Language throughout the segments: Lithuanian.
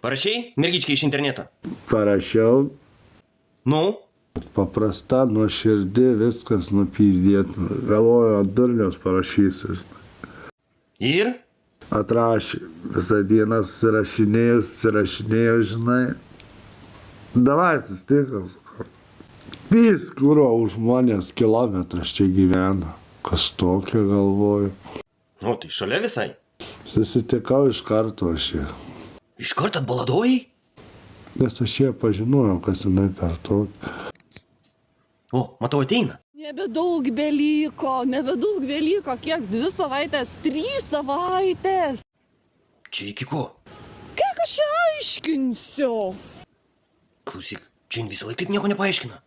Parašei mergičkai iš interneto? Parašiau, Nu? paprasta, nuoširdi, viskas nupydėtų. Galvoju, ant durniaus parašysiu. Ir? Atrašė, visą dieną susirašinėjo, žinai. Davai susitikom. Pys, kurio už manęs kilometras čia gyvena. Kas tokia, galvoju. O, tai šalia visai. Susitikau iš karto aš ją. Iškart atbaladojai? Nes aš ją pažinojau, kas jinai per tokį. O, matau, ateina. Nebedaug beliko, kiek 2 savaitės, 3 savaitės. Čia iki ko? Kiek aš čia aiškinsiu? Klausyk, čia jin visą laiką taip nieko nepaaiškina.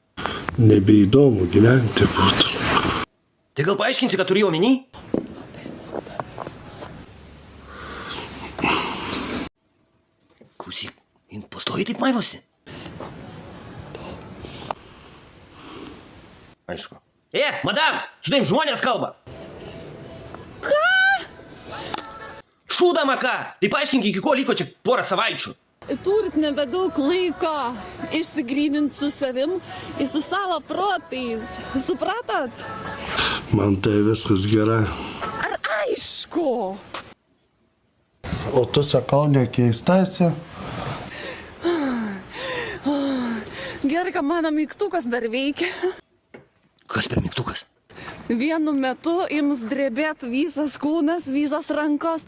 Nebeįdomu gyventi būtų. Tai gal paaiškinsi, ką turėjau omeny? Klausyk, jin pastoviai taip maivosi. Aišku. Madam, su tavim žmonės kalba. Ką? Šūdama ką? Tai paaiškink, iki ko liko čia porą savaičių. Turit nebedaug laiko išsigryninti su savim ir su savo protais. Supratot? Man tai viskas gerai. Ar aišku? O tu sakau, nekeistasi? Gerai, kad mano mygtukas dar veikia. Kas per mygtukas? Vienu metu ims drebėt visas kūnas, visos rankos,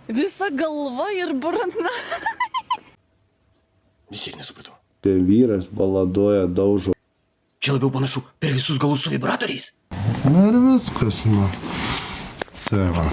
visa galva ir burna. Vis tiek nesupratau. Tai vyras baladoja, daužo. Čia labiau panašu per visus galus su vibratoriais. Na ir viskas, nu. Tai va.